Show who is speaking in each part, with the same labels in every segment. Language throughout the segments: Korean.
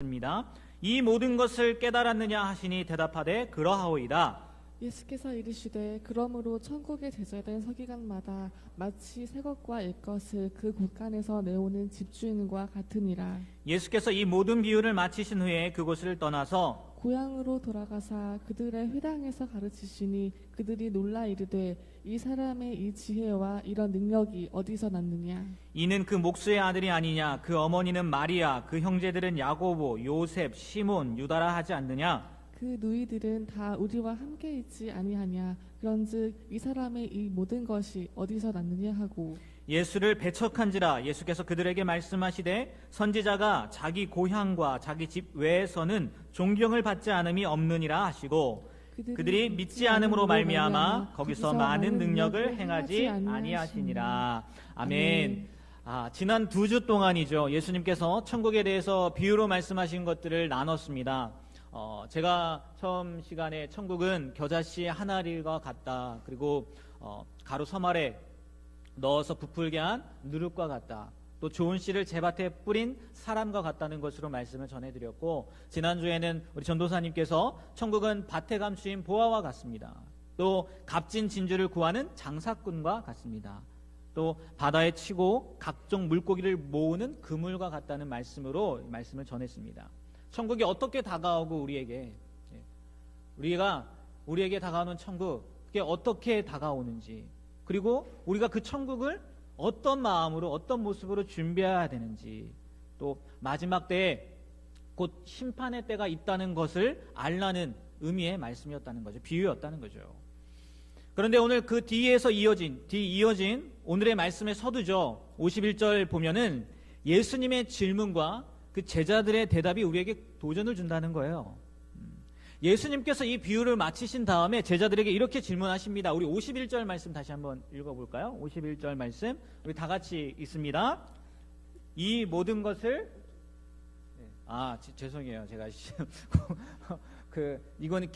Speaker 1: 입니다. 이 모든 것을 깨달았느냐 하시니 대답하되 그러하오이다.
Speaker 2: 예수께서 이르시되 그러므로 천국에 제자된 서기관마다 마치 새 것과 옛 것을 그 곳간에서 내오는 집주인과 같으니라.
Speaker 1: 예수께서 이 모든 비유를 마치신 후에 그곳을 떠나서
Speaker 2: 고향으로 돌아가사 그들의 회당에서 가르치시니 그들이 놀라 이르되 이 사람의 이 지혜와 이런 능력이 어디서 났느냐.
Speaker 1: 이는 그 목수의 아들이 아니냐. 그 어머니는 마리아, 그 형제들은 야고보, 요셉, 시몬, 유다라 하지 않느냐.
Speaker 2: 그 누이들은 다 우리와 함께 있지 아니하냐. 그런즉 이 사람의 이 모든 것이 어디서 났느냐 하고
Speaker 1: 예수를 배척한지라. 예수께서 그들에게 말씀하시되 선지자가 자기 고향과 자기 집 외에서는 존경을 받지 않음이 없느니라 하시고 그들이 믿지 않음으로 말미암아 거기서 많은 능력을 행하지 아니하시니라. 아멘. 지난 2주 동안이죠. 예수님께서 천국에 대해서 비유로 말씀하신 것들을 나눴습니다. 제가 처음 시간에 천국은 겨자씨 한 알과 같다. 그리고 가루 서말에 넣어서 부풀게 한 누룩과 같다. 또 좋은 씨를 제밭에 뿌린 사람과 같다는 것으로 말씀을 전해드렸고, 지난주에는 우리 전도사님께서 천국은 밭에 감추인 보화와 같습니다. 또 값진 진주를 구하는 장사꾼과 같습니다. 또 바다에 치고 각종 물고기를 모으는 그물과 같다는 말씀으로 말씀을 전했습니다. 천국이 어떻게 다가오고 우리에게 다가오는 천국, 그게 어떻게 다가오는지, 그리고 우리가 그 천국을 어떤 마음으로 어떤 모습으로 준비해야 되는지, 또 마지막 때에 곧 심판의 때가 있다는 것을 알라는 의미의 말씀이었다는 거죠. 비유였다는 거죠. 그런데 오늘 그 뒤에서 이어진 오늘의 말씀의 서두죠. 51절 보면은 예수님의 질문과 그 제자들의 대답이 우리에게 도전을 준다는 거예요. 예수님께서 이 비유를 마치신 다음에 제자들에게 이렇게 질문하십니다. 우리 51절 말씀 다시 한번 읽어볼까요? 51절 말씀 우리 다 같이 읽습니다. 이 모든 것을 죄송해요. 제가 이거는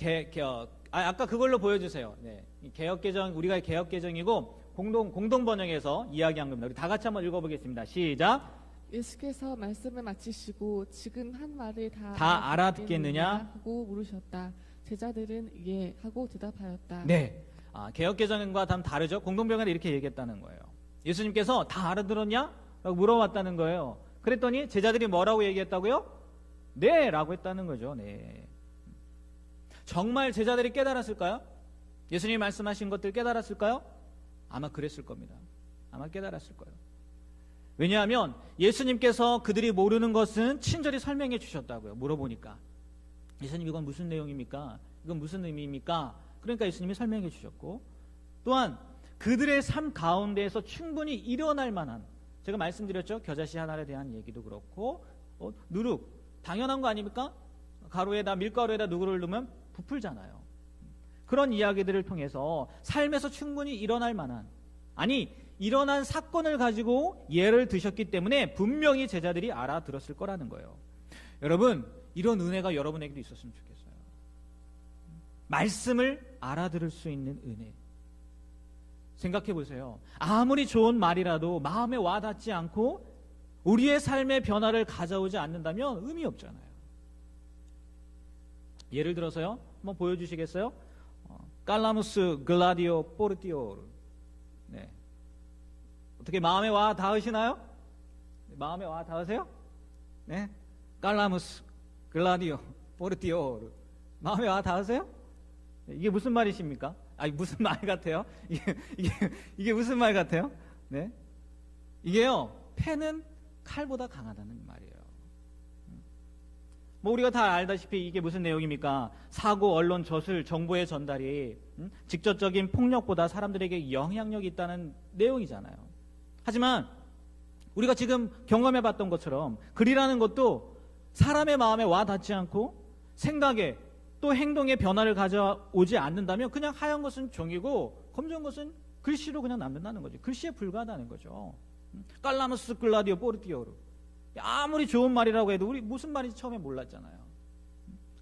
Speaker 1: 아까 그걸로 보여주세요. 네, 개역개정, 우리가 개역개정이고 공동 번역에서 이야기한 겁니다. 우리 다 같이 한번 읽어보겠습니다. 시작.
Speaker 2: 예수께서 말씀을 마치시고 지금 한 말을
Speaker 1: 다 알아듣겠느냐
Speaker 2: 하고 물으셨다. 제자들은 예 하고 대답하였다.
Speaker 1: 네, 개역개정과 다르죠. 공동번역에 이렇게 얘기했다는 거예요. 예수님께서 다 알아들었냐? 라고 물어봤다는 거예요. 그랬더니 제자들이 뭐라고 얘기했다고요? 네 라고 했다는 거죠. 네. 정말 제자들이 깨달았을까요? 예수님이 말씀하신 것들 깨달았을까요? 아마 그랬을 겁니다. 아마 깨달았을 거예요. 왜냐하면 예수님께서 그들이 모르는 것은 친절히 설명해 주셨다고요. 물어보니까 예수님 이건 무슨 내용입니까? 이건 무슨 의미입니까? 그러니까 예수님이 설명해 주셨고, 또한 그들의 삶 가운데에서 충분히 일어날 만한, 제가 말씀드렸죠. 겨자씨 하나에 대한 얘기도 그렇고, 누룩 당연한 거 아닙니까? 밀가루에다 누룩을 넣으면 부풀잖아요. 그런 이야기들을 통해서 삶에서 충분히 일어날 만한, 일어난 사건을 가지고 예를 드셨기 때문에 분명히 제자들이 알아들었을 거라는 거예요. 여러분, 이런 은혜가 여러분에게도 있었으면 좋겠어요. 말씀을 알아들을 수 있는 은혜. 생각해 보세요. 아무리 좋은 말이라도 마음에 와닿지 않고 우리의 삶의 변화를 가져오지 않는다면 의미 없잖아요. 예를 들어서요, 한번 보여주시겠어요? 깔라무스 글라디오 포르티오르. 네. 어떻게 마음에 와 닿으시나요? 마음에 와 닿으세요? 네. 깔라무스 글라디오 포르티오르. 마음에 와 닿으세요? 이게 무슨 말이십니까? 무슨 말 같아요? 이게 무슨 말 같아요? 네. 이게요, 패는 칼보다 강하다는 말이에요. 우리가 다 알다시피 이게 무슨 내용입니까? 사고, 언론, 저술, 정보의 전달이 직접적인 폭력보다 사람들에게 영향력이 있다는 내용이잖아요. 하지만 우리가 지금 경험해봤던 것처럼 글이라는 것도 사람의 마음에 와 닿지 않고 생각에 또 행동에 변화를 가져오지 않는다면 그냥 하얀 것은 종이고 검정한 것은 글씨로 그냥 남는다는 거죠. 글씨에 불과하다는 거죠. 깔라무스 글라디오 포르티오르. 아무리 좋은 말이라고 해도 우리 무슨 말인지 처음에 몰랐잖아요.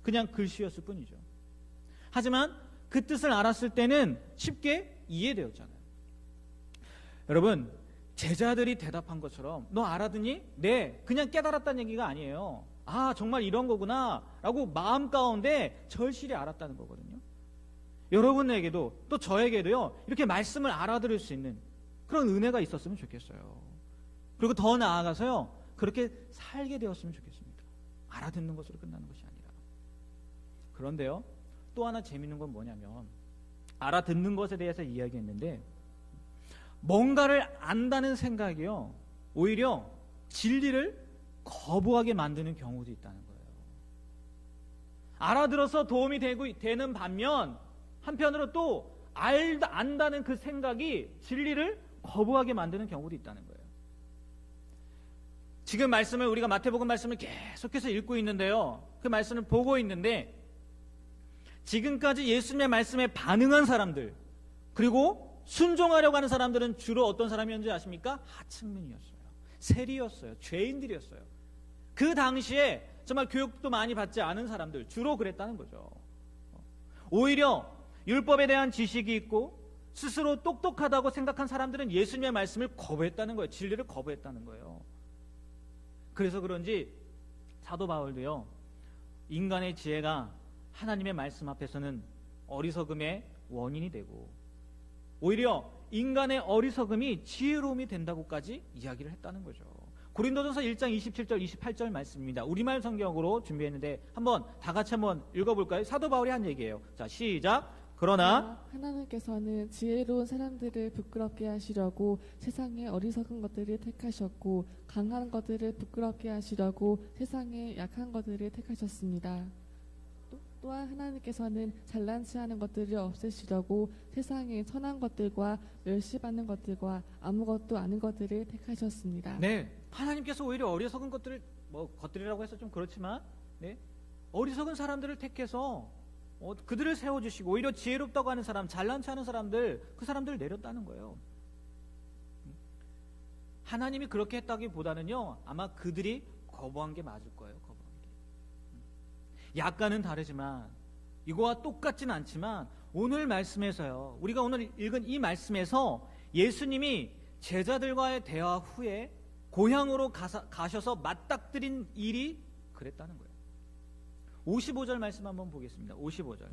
Speaker 1: 그냥 글씨였을 뿐이죠. 하지만 그 뜻을 알았을 때는 쉽게 이해되었잖아요. 여러분, 제자들이 대답한 것처럼 너 알아듣니? 네, 그냥 깨달았다는 얘기가 아니에요. 아, 정말 이런 거구나 라고 마음 가운데 절실히 알았다는 거거든요. 여러분에게도 또 저에게도요, 이렇게 말씀을 알아들을 수 있는 그런 은혜가 있었으면 좋겠어요. 그리고 더 나아가서요, 그렇게 살게 되었으면 좋겠습니다. 알아듣는 것으로 끝나는 것이 아니라. 그런데요, 또 하나 재밌는 건 뭐냐면, 알아듣는 것에 대해서 이야기했는데, 뭔가를 안다는 생각이요, 오히려 진리를 거부하게 만드는 경우도 있다는 거예요. 알아들어서 도움이 되는 반면, 한편으로 또 안다는 그 생각이 진리를 거부하게 만드는 경우도 있다는 거예요. 지금 말씀을, 우리가 마태복음 말씀을 계속해서 읽고 있는데요, 그 말씀을 보고 있는데, 지금까지 예수님의 말씀에 반응한 사람들, 그리고 순종하려고 하는 사람들은 주로 어떤 사람이었는지 아십니까? 하층민이었어요. 세리였어요. 죄인들이었어요. 그 당시에 정말 교육도 많이 받지 않은 사람들, 주로 그랬다는 거죠. 오히려 율법에 대한 지식이 있고 스스로 똑똑하다고 생각한 사람들은 예수님의 말씀을 거부했다는 거예요. 진리를 거부했다는 거예요. 그래서 그런지 사도 바울도요, 인간의 지혜가 하나님의 말씀 앞에서는 어리석음의 원인이 되고, 오히려 인간의 어리석음이 지혜로움이 된다고까지 이야기를 했다는 거죠. 고린도전서 1장 27절 28절 말씀입니다. 우리말 성경으로 준비했는데 한번 다 같이 한번 읽어볼까요? 사도 바울이 한 얘기예요. 자, 시작. 그러나
Speaker 2: 하나님께서는 지혜로운 사람들을 부끄럽게 하시려고 세상의 어리석은 것들을 택하셨고, 강한 것들을 부끄럽게 하시려고 세상의 약한 것들을 택하셨습니다. 또한 하나님께서는 잘난치 않은 것들을 없애시려고 세상의 천한 것들과 멸시받는 것들과 아무것도 아닌 것들을 택하셨습니다.
Speaker 1: 네, 하나님께서 오히려 어리석은 것들을, 것들이라고 해서 좀 그렇지만, 네, 어리석은 사람들을 택해서 그들을 세워주시고, 오히려 지혜롭다고 하는 사람, 잘난치 않은 사람들, 그 사람들을 내렸다는 거예요. 하나님이 그렇게 했다기보다는요, 아마 그들이 거부한 게 맞을 거예요. 거부한 게. 약간은 다르지만, 이거와 똑같지는 않지만, 오늘 말씀에서요, 우리가 오늘 읽은 이 말씀에서 예수님이 제자들과의 대화 후에 고향으로 가셔서 맞닥뜨린 일이 그랬다는 거예요. 55절 말씀 한번 보겠습니다. 55절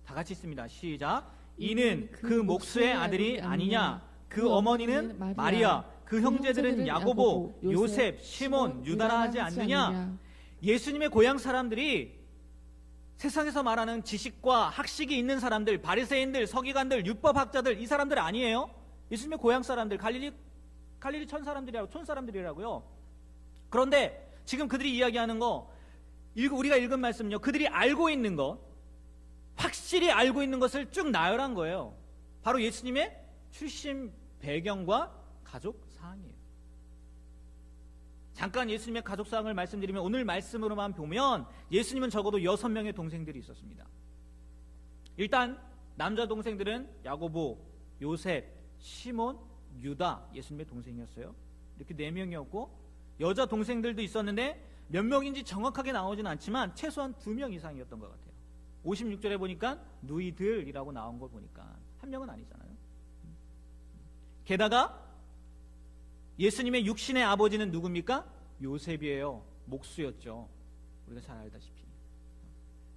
Speaker 1: 다 같이 있습니다. 시작. 이는 그 목수의 아들이 아니냐? 그 어머니는 마리아, 그 형제들은 야고보, 요셉, 시몬, 유다라 하지 않느냐? 예수님의 고향 사람들이 세상에서 말하는 지식과 학식이 있는 사람들, 바리새인들, 서기관들, 율법학자들, 이 사람들 아니에요. 예수님의 고향 사람들, 갈릴리 촌 사람들이라고요. 그런데 지금 그들이 이야기하는 거, 우리가 읽은 말씀은요, 그들이 알고 있는 것, 확실히 알고 있는 것을 쭉 나열한 거예요. 바로 예수님의 출신 배경과 가족 사항이에요. 잠깐 예수님의 가족 사항을 말씀드리면, 오늘 말씀으로만 보면 예수님은 적어도 6명의 동생들이 있었습니다. 일단 남자 동생들은 야고보, 요셉, 시몬, 유다, 예수님의 동생이었어요. 이렇게 4명이었고, 여자 동생들도 있었는데 몇 명인지 정확하게 나오진 않지만 최소한 2명 이상이었던 것 같아요. 56절에 보니까 누이들이라고 나온 걸 보니까 한 명은 아니잖아요. 게다가 예수님의 육신의 아버지는 누굽니까? 요셉이에요. 목수였죠. 우리가 잘 알다시피.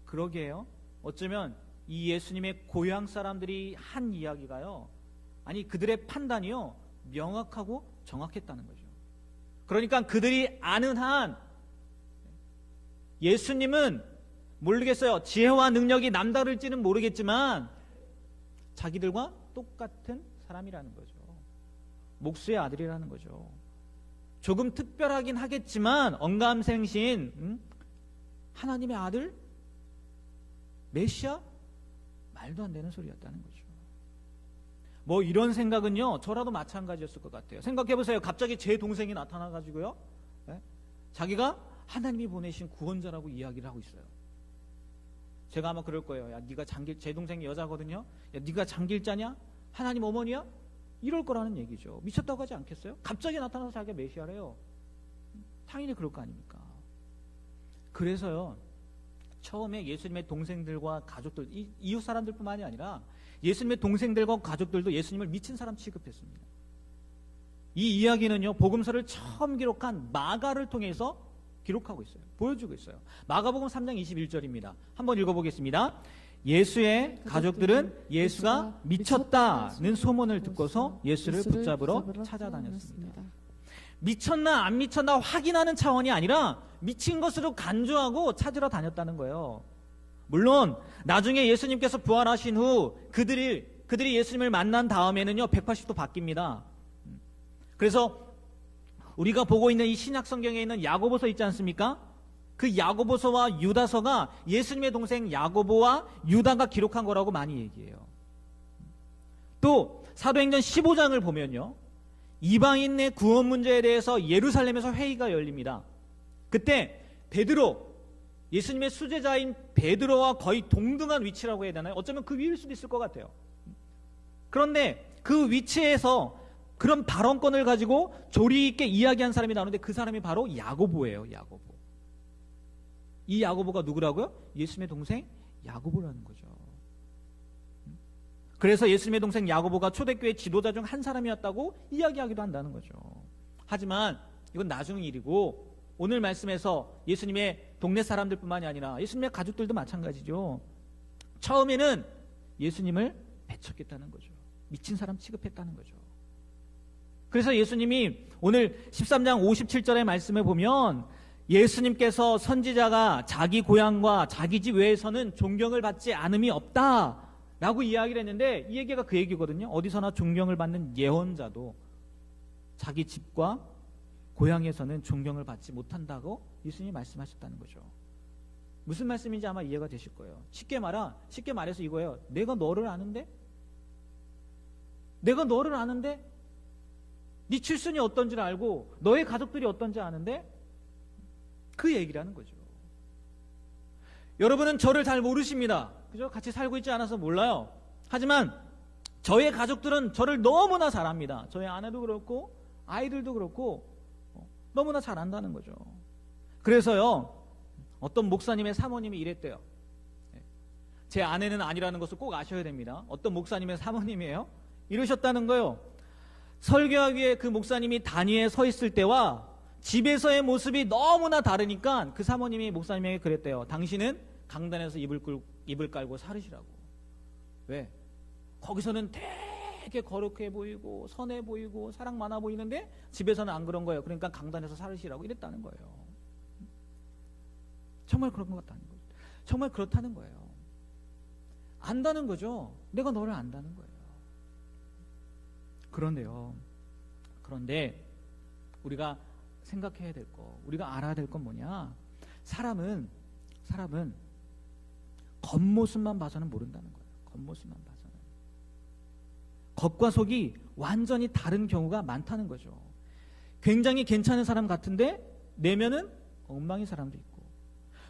Speaker 1: 그러게요. 어쩌면 이 예수님의 고향 사람들이 한 이야기가요, 아니 그들의 판단이요, 명확하고 정확했다는 거죠. 그러니까 그들이 아는 한 예수님은 모르겠어요. 지혜와 능력이 남다를지는 모르겠지만 자기들과 똑같은 사람이라는 거죠. 목수의 아들이라는 거죠. 조금 특별하긴 하겠지만 언감생신, 하나님의 아들? 메시아? 말도 안 되는 소리였다는 거죠. 뭐 이런 생각은요, 저라도 마찬가지였을 것 같아요. 생각해보세요. 갑자기 제 동생이 나타나가지고요, 자기가 하나님이 보내신 구원자라고 이야기를 하고 있어요. 제가 아마 그럴 거예요. 야, 네가 제 동생이 여자거든요. 야, 네가 장길자냐? 하나님 어머니야? 이럴 거라는 얘기죠. 미쳤다고 하지 않겠어요? 갑자기 나타나서 자기가 메시아래요. 당연히 그럴 거 아닙니까? 그래서요, 처음에 예수님의 동생들과 가족들, 이웃 사람들뿐만이 아니라 예수님의 동생들과 가족들도 예수님을 미친 사람 취급했습니다. 이 이야기는요, 복음서를 처음 기록한 마가를 통해서 기록하고 있어요. 보여주고 있어요. 마가복음 3장 21절입니다. 한번 읽어보겠습니다. 예수의 가족들은 예수가 미쳤다는 소문을 듣고서 예수를 붙잡으러 찾아다녔습니다. 미쳤나 안 미쳤나 확인하는 차원이 아니라 미친 것으로 간주하고 찾으러 다녔다는 거예요. 물론 나중에 예수님께서 부활하신 후 그들이 예수님을 만난 다음에는요 180도 바뀝니다. 그래서 우리가 보고 있는 이 신약 성경에 있는 야고보서 있지 않습니까? 그 야고보서와 유다서가 예수님의 동생 야고보와 유다가 기록한 거라고 많이 얘기해요. 또 사도행전 15장을 보면요, 이방인의 구원 문제에 대해서 예루살렘에서 회의가 열립니다. 그때 베드로, 예수님의 수제자인 베드로와 거의 동등한 위치라고 해야 되나요? 어쩌면 그 위일 수도 있을 것 같아요. 그런데 그 위치에서 그런 발언권을 가지고 조리 있게 이야기한 사람이 나오는데 그 사람이 바로 야고보예요. 야고보. 이 야고보가 누구라고요? 예수님의 동생 야고보라는 거죠. 그래서 예수님의 동생 야고보가 초대교회 지도자 중 한 사람이었다고 이야기하기도 한다는 거죠. 하지만 이건 나중 일이고 오늘 말씀에서 예수님의 동네 사람들뿐만이 아니라 예수님의 가족들도 마찬가지죠. 처음에는 예수님을 배척했다는 거죠. 미친 사람 취급했다는 거죠. 그래서 예수님이 오늘 13장 57절의 말씀을 보면 예수님께서 선지자가 자기 고향과 자기 집 외에서는 존경을 받지 않음이 없다라고 이야기를 했는데 이 얘기가 그 얘기거든요. 어디서나 존경을 받는 예언자도 자기 집과 고향에서는 존경을 받지 못한다고 예수님이 말씀하셨다는 거죠. 무슨 말씀인지 아마 이해가 되실 거예요. 쉽게 말해서 이거예요. 내가 너를 아는데 네 출신이 어떤지를 알고 너의 가족들이 어떤지 아는데 그 얘기라는 거죠. 여러분은 저를 잘 모르십니다. 그죠? 같이 살고 있지 않아서 몰라요. 하지만 저의 가족들은 저를 너무나 잘 압니다. 저의 아내도 그렇고 아이들도 그렇고 너무나 잘 안다는 거죠. 그래서요, 어떤 목사님의 사모님이 이랬대요. 제 아내는 아니라는 것을 꼭 아셔야 됩니다. 어떤 목사님의 사모님이에요. 이러셨다는 거예요. 설교하기 위해 그 목사님이 단위에 서 있을 때와 집에서의 모습이 너무나 다르니까 그 사모님이 목사님에게 그랬대요. 당신은 강단에서 이불 깔고 살으시라고. 왜? 거기서는 되게 거룩해 보이고 선해 보이고 사랑 많아 보이는데 집에서는 안 그런 거예요. 그러니까 강단에서 살으시라고 이랬다는 거예요. 정말 그런 것 같다는 거예요. 정말 그렇다는 거예요. 안다는 거죠. 내가 너를 안다는 거예요. 그런데 우리가 생각해야 될 거, 우리가 알아야 될 건 뭐냐? 사람은 겉모습만 봐서는 모른다는 거예요. 겉모습만 봐서는. 겉과 속이 완전히 다른 경우가 많다는 거죠. 굉장히 괜찮은 사람 같은데 내면은 엉망인 사람도 있고,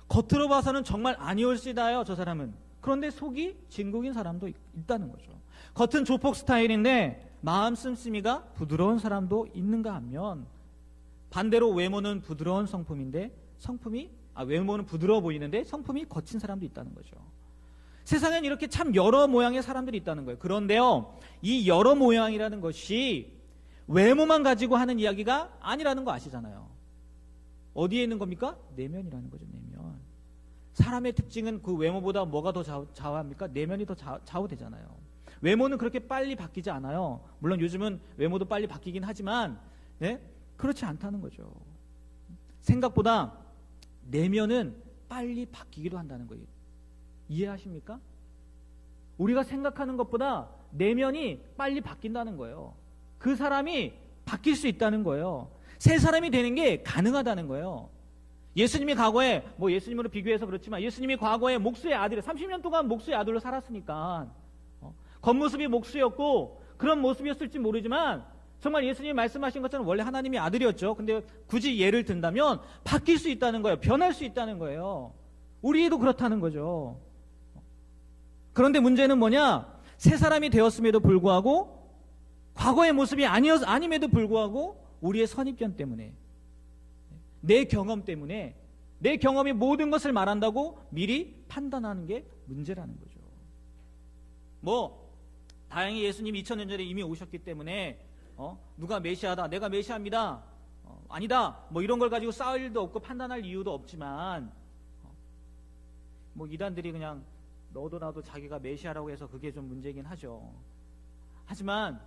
Speaker 1: 겉으로 봐서는 정말 아니올시다요, 저 사람은. 그런데 속이 진국인 사람도 있다는 거죠. 겉은 조폭 스타일인데 마음 씀씀이가 부드러운 사람도 있는가 하면, 반대로 외모는 부드러운 성품인데 외모는 부드러워 보이는데 성품이 거친 사람도 있다는 거죠. 세상엔 이렇게 참 여러 모양의 사람들이 있다는 거예요. 그런데요, 이 여러 모양이라는 것이 외모만 가지고 하는 이야기가 아니라는 거 아시잖아요. 어디에 있는 겁니까? 내면이라는 거죠. 내면. 사람의 특징은 그 외모보다 뭐가 더 좌우합니까? 내면이 더 좌우되잖아요. 외모는 그렇게 빨리 바뀌지 않아요. 물론 요즘은 외모도 빨리 바뀌긴 하지만 그렇지 않다는 거죠. 생각보다 내면은 빨리 바뀌기도 한다는 거예요. 이해하십니까? 우리가 생각하는 것보다 내면이 빨리 바뀐다는 거예요. 그 사람이 바뀔 수 있다는 거예요. 새 사람이 되는 게 가능하다는 거예요. 예수님이 과거에, 예수님으로 비교해서 그렇지만 예수님이 과거에 목수의 아들, 30년 동안 목수의 아들로 살았으니까 겉모습이 목수였고 그런 모습이었을지 모르지만 정말 예수님이 말씀하신 것처럼 원래 하나님의 아들이었죠. 근데 굳이 예를 든다면 바뀔 수 있다는 거예요. 변할 수 있다는 거예요. 우리도 그렇다는 거죠. 그런데 문제는 뭐냐? 새 사람이 되었음에도 불구하고 과거의 모습이 아님에도 불구하고 우리의 선입견 때문에, 내 경험 때문에, 내 경험이 모든 것을 말한다고 미리 판단하는 게 문제라는 거죠. 다행히 예수님 2000년 전에 이미 오셨기 때문에 누가 메시아다, 내가 메시아입니다, 아니다 뭐 이런 걸 가지고 싸울 일도 없고 판단할 이유도 없지만 뭐 이단들이 그냥 너도 나도 자기가 메시아라고 해서 그게 좀 문제긴 하죠. 하지만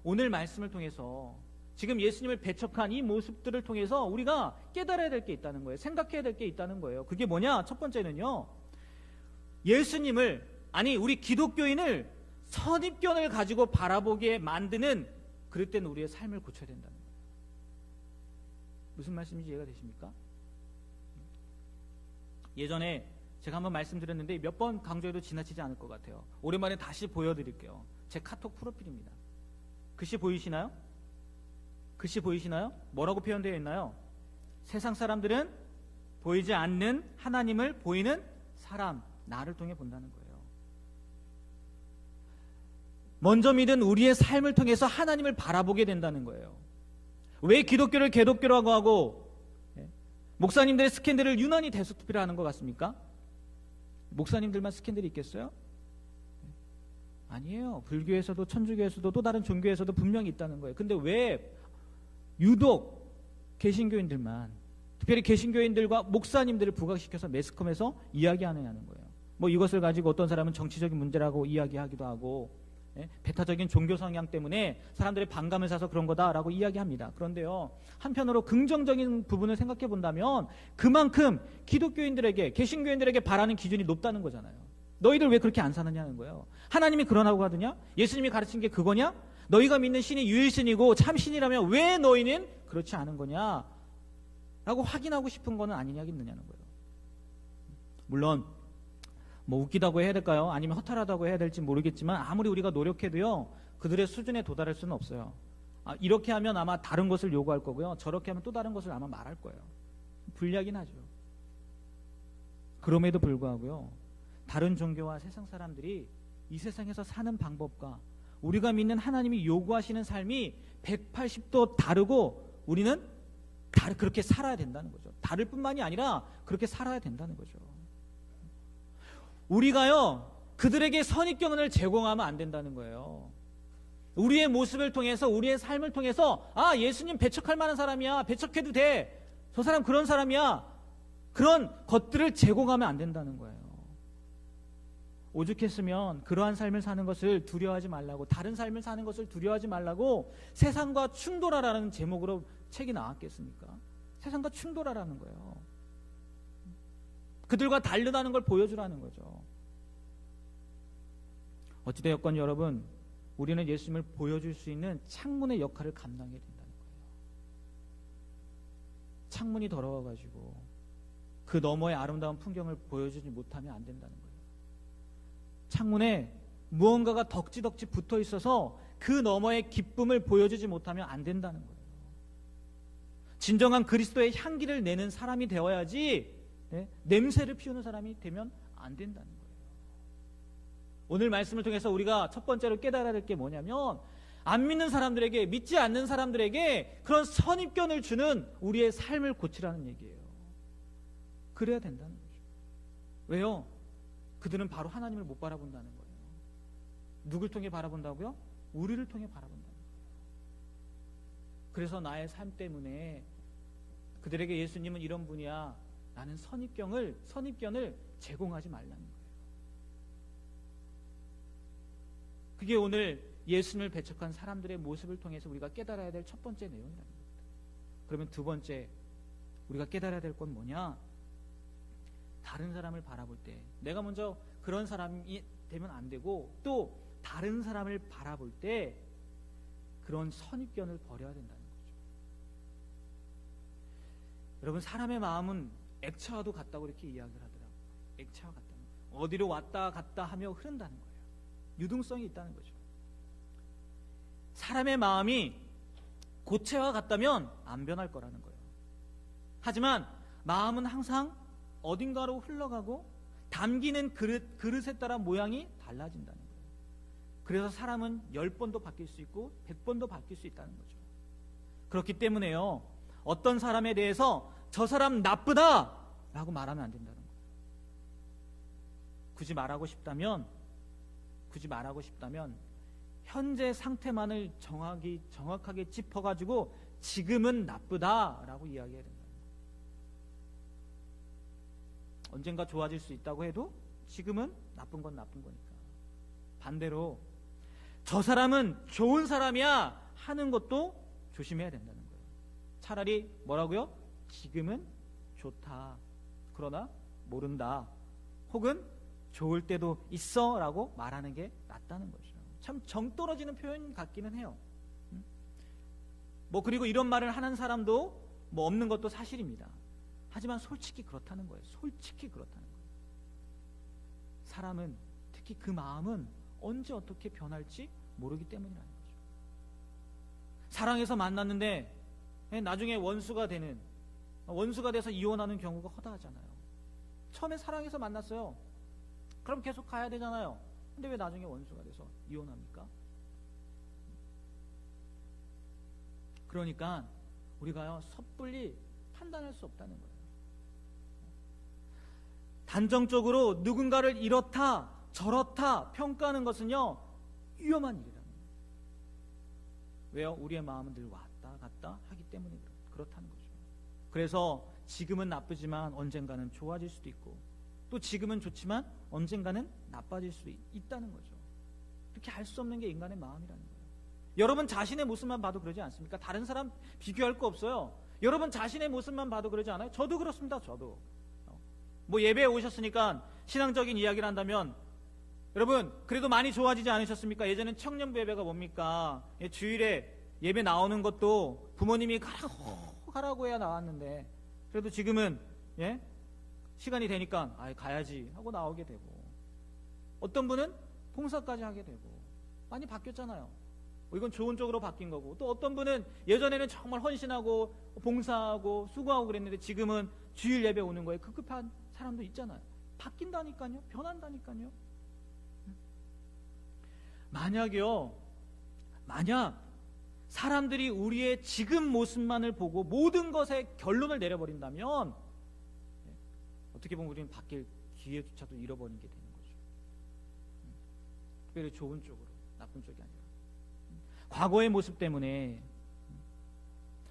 Speaker 1: 오늘 말씀을 통해서 지금 예수님을 배척한 이 모습들을 통해서 우리가 깨달아야 될 게 있다는 거예요. 생각해야 될 게 있다는 거예요. 그게 뭐냐? 첫 번째는요, 예수님을, 아니 우리 기독교인을 선입견을 가지고 바라보게 만드는 그릇된 우리의 삶을 고쳐야 된다는 거예요. 무슨 말씀인지 이해가 되십니까? 예전에 제가 한번 말씀드렸는데 몇 번 강조해도 지나치지 않을 것 같아요. 오랜만에 다시 보여드릴게요. 제 카톡 프로필입니다. 글씨 보이시나요? 글씨 보이시나요? 뭐라고 표현되어 있나요? 세상 사람들은 보이지 않는 하나님을 보이는 사람, 나를 통해 본다는 거예요. 먼저 믿은 우리의 삶을 통해서 하나님을 바라보게 된다는 거예요. 왜 기독교를 개독교라고 하고 목사님들의 스캔들을 유난히 대수투피를 것 같습니까? 목사님들만 스캔들이 있겠어요? 아니에요. 불교에서도 천주교에서도 또 다른 종교에서도 분명히 있다는 거예요. 근데 왜 유독 개신교인들만, 특별히 개신교인들과 목사님들을 부각시켜서 매스컴에서 이야기하느냐는 거예요. 뭐 이것을 가지고 어떤 사람은 정치적인 문제라고 이야기하기도 하고, 배타적인 종교 성향 때문에 사람들의 반감을 사서 그런 거다라고 이야기합니다. 그런데요, 한편으로 긍정적인 부분을 생각해 본다면 그만큼 기독교인들에게, 개신교인들에게 바라는 기준이 높다는 거잖아요. 너희들 왜 그렇게 안 사느냐는 거예요. 하나님이 그러라고 하더냐? 예수님이 가르친 게 그거냐? 너희가 믿는 신이 유일신이고 참신이라면 왜 너희는 그렇지 않은 거냐? 라고 확인하고 싶은 거는 아니냐겠느냐는 거예요. 물론 뭐 웃기다고 해야 될까요? 아니면 허탈하다고 해야 될지 모르겠지만 아무리 우리가 노력해도요, 그들의 수준에 도달할 수는 없어요. 이렇게 하면 아마 다른 것을 요구할 거고요, 저렇게 하면 또 다른 것을 아마 말할 거예요. 불리하긴 하죠. 그럼에도 불구하고요, 다른 종교와 세상 사람들이 이 세상에서 사는 방법과 우리가 믿는 하나님이 요구하시는 삶이 180도 다르고 우리는 그렇게 살아야 된다는 거죠. 다를 뿐만이 아니라 그렇게 살아야 된다는 거죠. 우리가요, 그들에게 선입견을 제공하면 안 된다는 거예요. 우리의 모습을 통해서, 우리의 삶을 통해서, 아, 예수님 배척할 만한 사람이야, 배척해도 돼, 저 사람 그런 사람이야, 그런 것들을 제공하면 안 된다는 거예요. 오죽했으면 그러한 삶을 사는 것을 두려워하지 말라고, 다른 삶을 사는 것을 두려워하지 말라고 세상과 충돌하라는 제목으로 책이 나왔겠습니까? 세상과 충돌하라는 거예요. 그들과 다르다는 걸 보여주라는 거죠. 어찌되었건 여러분, 우리는 예수님을 보여줄 수 있는 창문의 역할을 감당해야 된다는 거예요. 창문이 더러워가지고 그 너머의 아름다운 풍경을 보여주지 못하면 안 된다는 거예요. 창문에 무언가가 덕지덕지 붙어 있어서 그 너머의 기쁨을 보여주지 못하면 안 된다는 거예요. 진정한 그리스도의 향기를 내는 사람이 되어야지, 냄새를 피우는 사람이 되면 안 된다는 거예요. 오늘 말씀을 통해서 우리가 첫 번째로 깨달아야 될 게 뭐냐면, 안 믿는 사람들에게, 믿지 않는 사람들에게 그런 선입견을 주는 우리의 삶을 고치라는 얘기예요. 그래야 된다는 거죠. 왜요? 그들은 바로 하나님을 못 바라본다는 거예요. 누굴 통해 바라본다고요? 우리를 통해 바라본다는 거예요. 그래서 나의 삶 때문에 그들에게 예수님은 이런 분이야, 나는 선입견을 제공하지 말라는 거예요. 그게 오늘 예수님을 배척한 사람들의 모습을 통해서 우리가 깨달아야 될 첫 번째 내용이라는 겁니다. 그러면 두 번째, 우리가 깨달아야 될 건 뭐냐? 다른 사람을 바라볼 때 내가 먼저 그런 사람이 되면 안 되고, 또 다른 사람을 바라볼 때 그런 선입견을 버려야 된다는 거죠. 여러분, 사람의 마음은 액체와도 같다고 이렇게 이야기를 하더라고요. 액체와 같다는 거예요. 어디로 왔다 갔다 하며 흐른다는 거예요. 유동성이 있다는 거죠. 사람의 마음이 고체와 같다면 안 변할 거라는 거예요. 하지만 마음은 항상 어딘가로 흘러가고 담기는 그릇에 따라 모양이 달라진다는 거예요. 그래서 사람은 10번도 바뀔 수 있고 100번도 바뀔 수 있다는 거죠. 그렇기 때문에요, 어떤 사람에 대해서 저 사람 나쁘다 라고 말하면 안 된다는 거예요. 굳이 말하고 싶다면 현재 상태만을 정확하게 짚어가지고 지금은 나쁘다라고 이야기해야 된다. 언젠가 좋아질 수 있다고 해도 지금은 나쁜 건 나쁜 거니까. 반대로 저 사람은 좋은 사람이야 하는 것도 조심해야 된다는 거예요. 차라리 뭐라고요? 지금은 좋다. 그러나 모른다. 혹은 좋을 때도 있어 라고 말하는 게 낫다는 거죠. 참 정 떨어지는 표현 같기는 해요. 뭐 그리고 이런 말을 하는 사람도 뭐 없는 것도 사실입니다. 하지만 솔직히 그렇다는 거예요. 솔직히 그렇다는 거예요. 사람은, 특히 그 마음은 언제 어떻게 변할지 모르기 때문이라는 거죠. 사랑해서 만났는데 나중에 원수가 돼서 이혼하는 경우가 허다하잖아요. 처음에 사랑해서 만났어요. 그럼 계속 가야 되잖아요. 근데 왜 나중에 원수가 돼서 이혼합니까? 그러니까 우리가요, 섣불리 판단할 수 없다는 거예요. 단정적으로 누군가를 이렇다 저렇다 평가하는 것은요, 위험한 일이라는 거예요. 왜요? 우리의 마음은 늘 왔다 갔다 하기 때문에 그렇다는 거죠. 그래서 지금은 나쁘지만 언젠가는 좋아질 수도 있고, 또 지금은 좋지만 언젠가는 나빠질 수도 있다는 거죠. 그렇게 알 수 없는 게 인간의 마음이라는 거예요. 여러분 자신의 모습만 봐도 그러지 않습니까? 다른 사람 비교할 거 없어요. 여러분 자신의 모습만 봐도 그러지 않아요? 저도 그렇습니다. 저도. 뭐 예배에 오셨으니까 신앙적인 이야기를 한다면, 여러분 그래도 많이 좋아지지 않으셨습니까? 예전엔 청년부 예배가 뭡니까? 주일에 예배 나오는 것도 부모님이 가라고 해야 나왔는데, 그래도 지금은 시간이 되니까 가야지 하고 나오게 되고, 어떤 분은 봉사까지 하게 되고 많이 바뀌었잖아요. 이건 좋은 쪽으로 바뀐 거고, 또 어떤 분은 예전에는 정말 헌신하고 봉사하고 수고하고 그랬는데 지금은 주일 예배 오는 거에 급급한 사람도 있잖아요. 바뀐다니까요. 변한다니까요. 만약 사람들이 우리의 지금 모습만을 보고 모든 것에 결론을 내려버린다면, 어떻게 보면 우리는 바뀔 기회조차도 잃어버리게 되는 거죠. 특별히 좋은 쪽으로, 나쁜 쪽이 아니라. 과거의 모습 때문에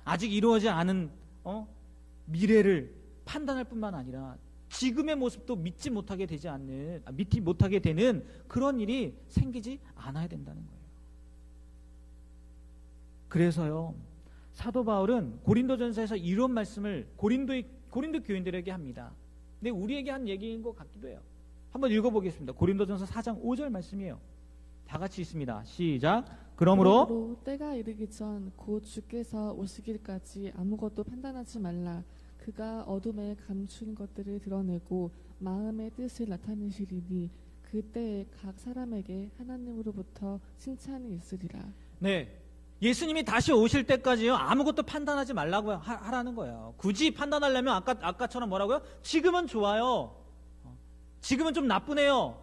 Speaker 1: 아직 이루어지지 않은 미래를 판단할 뿐만 아니라 지금의 모습도 믿지 못하게 되는 그런 일이 생기지 않아야 된다는 거예요. 그래서요, 사도 바울은 고린도전서에서 이런 말씀을 고린도 교인들에게 합니다. 근데 우리에게 한 얘기인 것 같기도 해요. 한번 읽어보겠습니다. 고린도전서 4장 5절 말씀이에요. 다 같이 있습니다. 시작. 그러므로
Speaker 2: 때가 이르기 전 곧 주께서 오시길까지 아무것도 판단하지 말라. 그가 어둠에 감춘 것들을 드러내고 마음의 뜻을 나타내시리니 그때에 각 사람에게 하나님으로부터 칭찬이 있으리라.
Speaker 1: 네, 예수님이 다시 오실 때까지요, 아무것도 판단하지 말라고 하라는 거예요. 굳이 판단하려면 아까처럼 뭐라고요? 지금은 좋아요. 지금은 좀 나쁘네요.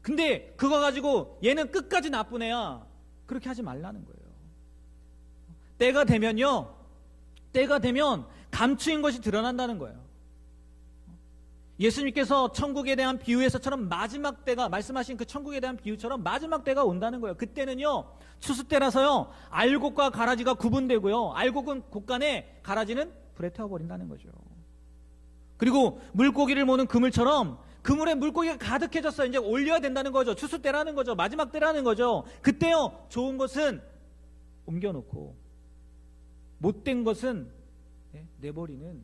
Speaker 1: 근데 그거 가지고 얘는 끝까지 나쁜 애야, 그렇게 하지 말라는 거예요. 때가 되면 감추인 것이 드러난다는 거예요. 예수님께서 천국에 대한 비유에서처럼 마지막 때가, 말씀하신 그 천국에 대한 비유처럼 마지막 때가 온다는 거예요. 그때는요, 추수 때라서요, 알곡과 가라지가 구분되고요, 알곡은 곳간에, 가라지는 불에 태워버린다는 거죠. 그리고 물고기를 모는 그물처럼 그물에 물고기가 가득해졌어요. 이제 올려야 된다는 거죠. 추수 때라는 거죠. 마지막 때라는 거죠. 그때요, 좋은 것은 옮겨놓고 못된 것은 내버리는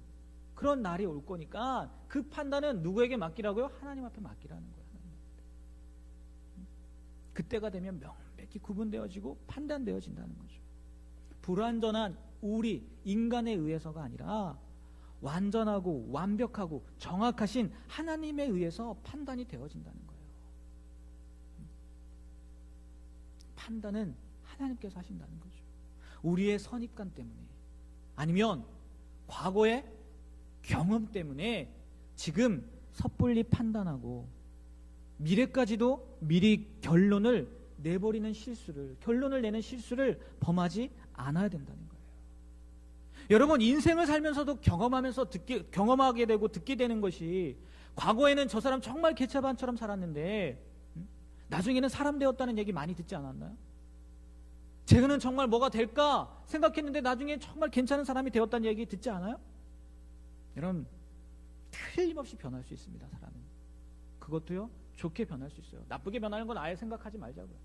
Speaker 1: 그런 날이 올 거니까, 그 판단은 누구에게 맡기라고요? 하나님 앞에 맡기라는 거예요. 하나님 앞에. 그때가 되면 명백히 구분되어지고 판단되어진다는 거죠. 불완전한 우리 인간에 의해서가 아니라 완전하고 완벽하고 정확하신 하나님에 의해서 판단이 되어진다는 거예요. 판단은 하나님께서 하신다는 거죠. 우리의 선입관 때문에, 아니면 과거의 경험 때문에 지금 섣불리 판단하고 미래까지도 미리 결론을 내는 실수를 범하지 않아야 된다는 거예요. 여러분, 인생을 살면서도 경험하게 되고 듣게 되는 것이, 과거에는 저 사람 정말 개차반처럼 살았는데 나중에는 사람 되었다는 얘기 많이 듣지 않았나요? 쟤는 정말 뭐가 될까 생각했는데 나중에 정말 괜찮은 사람이 되었다는 얘기 듣지 않아요? 여러분, 틀림없이 변할 수 있습니다. 사람은. 그것도요, 좋게 변할 수 있어요. 나쁘게 변하는 건 아예 생각하지 말자고요.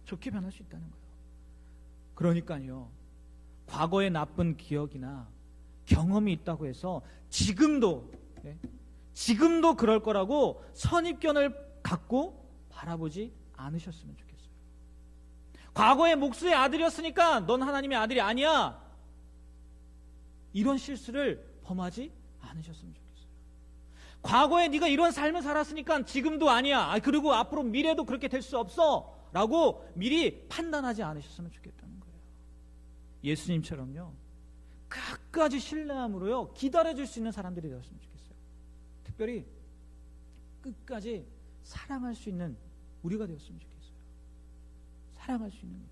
Speaker 1: 좋게 변할 수 있다는 거예요. 그러니까요, 과거의 나쁜 기억이나 경험이 있다고 해서 지금도 그럴 거라고 선입견을 갖고 바라보지 않으셨으면 좋겠어요. 과거의 목수의 아들이었으니까 넌 하나님의 아들이 아니야, 이런 실수를 범하지 않으셨으면 좋겠어요. 과거에 네가 이런 삶을 살았으니까 지금도 아니야, 그리고 앞으로 미래도 그렇게 될 수 없어 라고 미리 판단하지 않으셨으면 좋겠다는 거예요. 예수님처럼요, 끝까지 신뢰함으로요 기다려줄 수 있는 사람들이 되었으면 좋겠어요. 특별히 끝까지 사랑할 수 있는 우리가 되었으면 좋겠어요. 사랑할 수 있는 우리.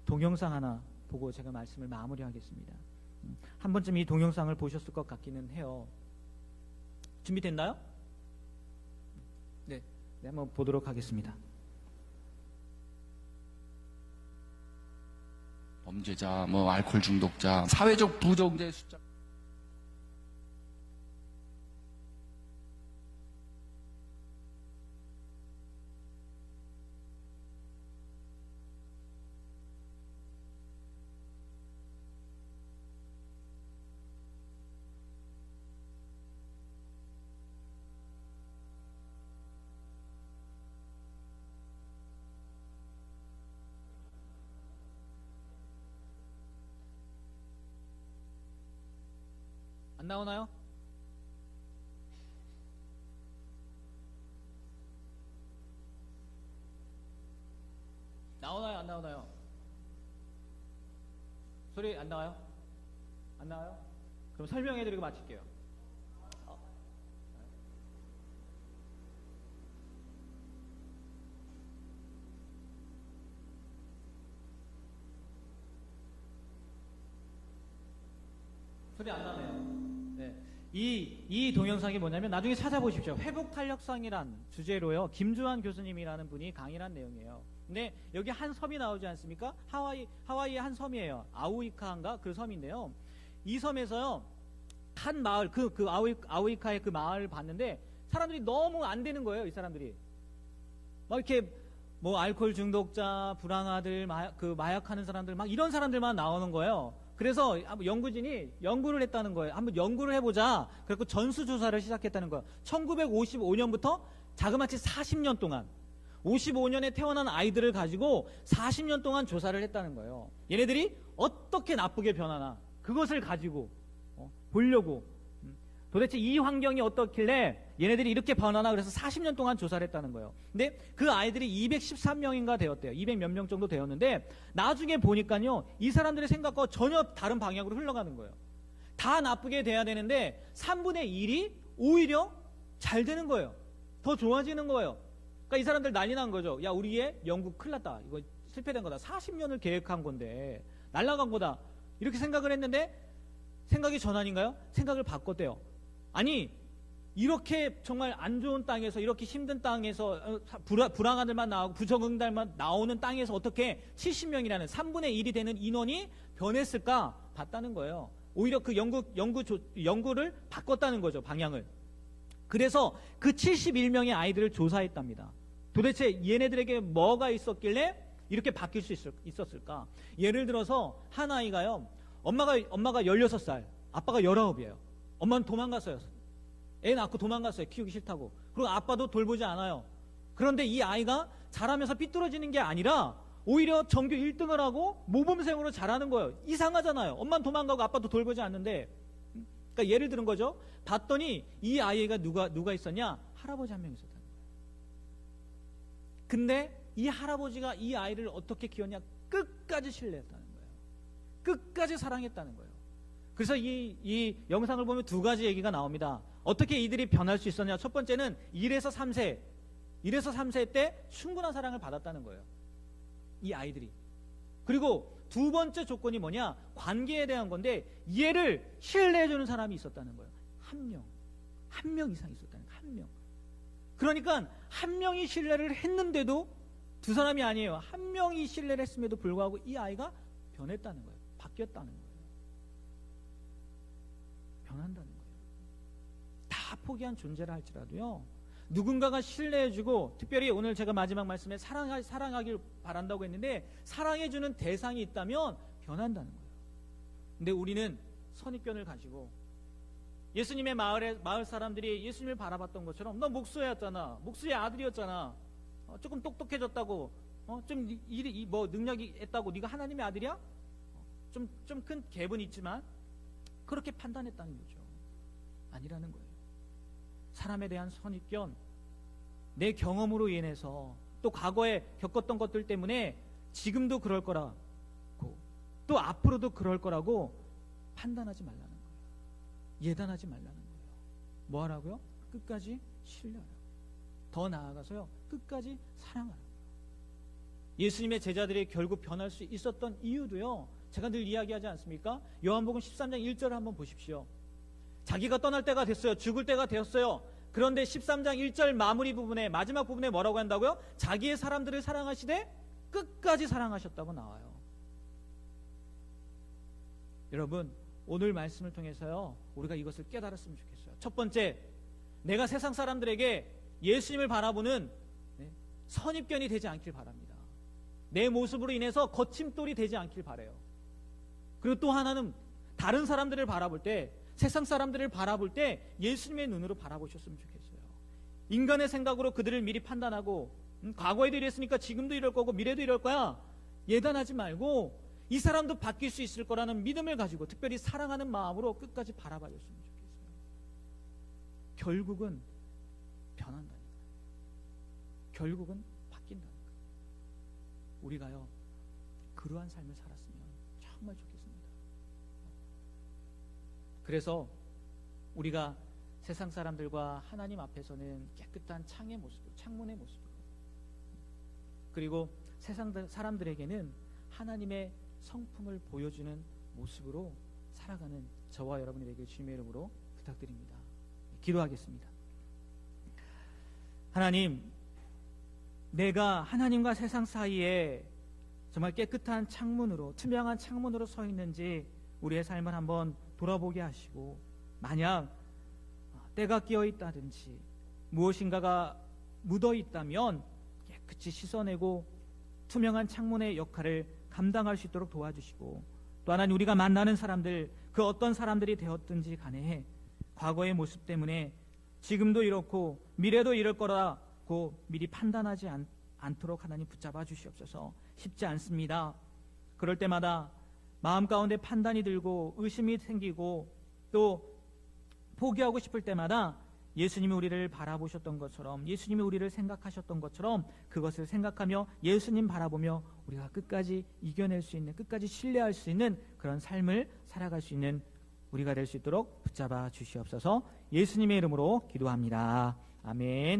Speaker 1: 동영상 하나 보고 제가 말씀을 마무리하겠습니다. 한 번쯤 이 동영상을 보셨을 것 같기는 해요. 준비됐나요? 네, 한번 보도록 하겠습니다.
Speaker 3: 범죄자, 알코올 중독자, 사회적 부정자의 숫자.
Speaker 1: 안 나오나요? 나오나요? 안 나오나요? 소리 안 나와요? 안 나와요? 그럼 설명해드리고 마칠게요. 소리 안 나네요. 이 동영상이 뭐냐면 나중에 찾아보십시오. 회복 탄력성이란 주제로요, 김주환 교수님이라는 분이 강의를 한 내용이에요. 근데 여기 한 섬이 나오지 않습니까? 하와이의 한 섬이에요. 아우이카인가 그 섬인데요. 이 섬에서요, 한 마을, 아우이카의 그 마을을 봤는데 사람들이 너무 안 되는 거예요. 이 사람들이 막 이렇게 알코올 중독자, 불황아들, 마약하는 사람들, 막 이런 사람들만 나오는 거예요. 그래서 연구진이 연구를 했다는 거예요. 한번 연구를 해보자. 그래서 전수조사를 시작했다는 거예요. 1955년부터 자그마치 40년 동안 55년에 태어난 아이들을 가지고 40년 동안 조사를 했다는 거예요. 얘네들이 어떻게 나쁘게 변하나 그것을 가지고 보려고, 도대체 이 환경이 어떻길래 얘네들이 이렇게 변하나, 그래서 40년 동안 조사를 했다는 거예요. 근데 그 아이들이 213명인가 되었대요. 200 몇 명 정도 되었는데 나중에 보니까요, 이 사람들의 생각과 전혀 다른 방향으로 흘러가는 거예요. 다 나쁘게 돼야 되는데 3분의 1이 오히려 잘 되는 거예요. 더 좋아지는 거예요. 그러니까 이 사람들 난리 난 거죠. 야, 우리 애 연구 큰일 났다, 이거 실패된 거다, 40년을 계획한 건데 날라간 거다, 이렇게 생각을 했는데 생각이 전환인가요? 생각을 바꿨대요. 아니, 이렇게 정말 안 좋은 땅에서, 이렇게 힘든 땅에서 불황아들만 나오고 부정응달만 나오는 땅에서 어떻게 70명이라는 3분의 1이 되는 인원이 변했을까 봤다는 거예요. 오히려 그 연구를 바꿨다는 거죠, 방향을. 그래서 그 71명의 아이들을 조사했답니다. 도대체 얘네들에게 뭐가 있었길래 이렇게 바뀔 수 있었을까? 예를 들어서 한 아이가요, 엄마가 16살, 아빠가 19이에요. 엄마는 도망갔어요. 애 낳고 도망갔어요. 키우기 싫다고. 그리고 아빠도 돌보지 않아요. 그런데 이 아이가 자라면서 삐뚤어지는 게 아니라 오히려 전교 1등을 하고 모범생으로 자라는 거예요. 이상하잖아요. 엄마는 도망가고 아빠도 돌보지 않는데. 그러니까 예를 들은 거죠. 봤더니 이 아이가 누가 있었냐? 할아버지 한 명 있었다는 거예요. 근데 이 할아버지가 이 아이를 어떻게 키웠냐? 끝까지 신뢰했다는 거예요. 끝까지 사랑했다는 거예요. 그래서 이 영상을 보면 두 가지 얘기가 나옵니다. 어떻게 이들이 변할 수 있었냐? 첫 번째는 1에서 3세 때 충분한 사랑을 받았다는 거예요, 이 아이들이. 그리고 두 번째 조건이 뭐냐? 관계에 대한 건데, 얘를 신뢰해주는 사람이 있었다는 거예요. 한 명 이상 있었다는 거예요. 한 명. 그러니까 한 명이 신뢰를 했는데도 두 사람이 아니에요. 한 명이 신뢰를 했음에도 불구하고 이 아이가 변했다는 거예요. 바뀌었다는 거예요. 변한다는 거예요. 다 포기한 존재라 할지라도요, 누군가가 신뢰해주고, 특별히 오늘 제가 마지막 말씀에 사랑하길 바란다고 했는데, 사랑해주는 대상이 있다면 변한다는 거예요. 근데 우리는 선입견을 가지고 예수님의 마을 사람들이 예수님을 바라봤던 것처럼, 너 목수였잖아, 목수의 아들이었잖아, 조금 똑똑해졌다고, 좀 능력이 있다고, 네가 하나님의 아들이야? 좀 큰 갭은 있지만 그렇게 판단했다는 거죠. 아니라는 거예요. 사람에 대한 선입견, 내 경험으로 인해서, 또 과거에 겪었던 것들 때문에 지금도 그럴 거라고, 또 앞으로도 그럴 거라고 판단하지 말라는 거예요. 예단하지 말라는 거예요. 뭐 하라고요? 끝까지 신뢰하라고. 더 나아가서요, 끝까지 사랑하라고. 예수님의 제자들이 결국 변할 수 있었던 이유도요, 제가 늘 이야기하지 않습니까? 요한복음 13장 1절을 한번 보십시오. 자기가 떠날 때가 됐어요. 죽을 때가 되었어요. 그런데 13장 1절 마무리 부분에, 마지막 부분에 뭐라고 한다고요? 자기의 사람들을 사랑하시되 끝까지 사랑하셨다고 나와요. 여러분, 오늘 말씀을 통해서요, 우리가 이것을 깨달았으면 좋겠어요. 첫 번째, 내가 세상 사람들에게 예수님을 바라보는 선입견이 되지 않길 바랍니다. 내 모습으로 인해서 거침돌이 되지 않길 바라요. 그리고 또 하나는, 다른 사람들을 바라볼 때, 세상 사람들을 바라볼 때 예수님의 눈으로 바라보셨으면 좋겠어요. 인간의 생각으로 그들을 미리 판단하고, 과거에도 이랬으니까 지금도 이럴 거고 미래도 이럴 거야, 예단하지 말고 이 사람도 바뀔 수 있을 거라는 믿음을 가지고, 특별히 사랑하는 마음으로 끝까지 바라봐줬으면 좋겠어요. 결국은 변한다니까. 결국은 바뀐다니까. 우리가요, 그러한 삶을 살았으면 정말 좋겠습니다. 그래서 우리가 세상 사람들과 하나님 앞에서는 깨끗한 창의 모습으로, 창문의 모습으로, 그리고 세상 사람들에게는 하나님의 성품을 보여주는 모습으로 살아가는 저와 여러분이 되길 주님의 이름으로 부탁드립니다. 기도하겠습니다. 하나님, 내가 하나님과 세상 사이에 정말 깨끗한 창문으로, 투명한 창문으로 서 있는지 우리의 삶을 한번 돌아보게 하시고, 만약 때가 끼어 있다든지 무엇인가가 묻어 있다면 깨끗이 씻어내고 투명한 창문의 역할을 감당할 수 있도록 도와주시고, 또 하나는 우리가 만나는 사람들, 그 어떤 사람들이 되었든지 간에 과거의 모습 때문에 지금도 이렇고 미래도 이럴 거라고 미리 판단하지 않도록 하나님 붙잡아 주시옵소서. 쉽지 않습니다. 그럴 때마다 마음 가운데 판단이 들고 의심이 생기고, 또 포기하고 싶을 때마다 예수님이 우리를 바라보셨던 것처럼, 예수님이 우리를 생각하셨던 것처럼 그것을 생각하며 예수님 바라보며 우리가 끝까지 이겨낼 수 있는, 끝까지 신뢰할 수 있는 그런 삶을 살아갈 수 있는 우리가 될 수 있도록 붙잡아 주시옵소서. 예수님의 이름으로 기도합니다. 아멘.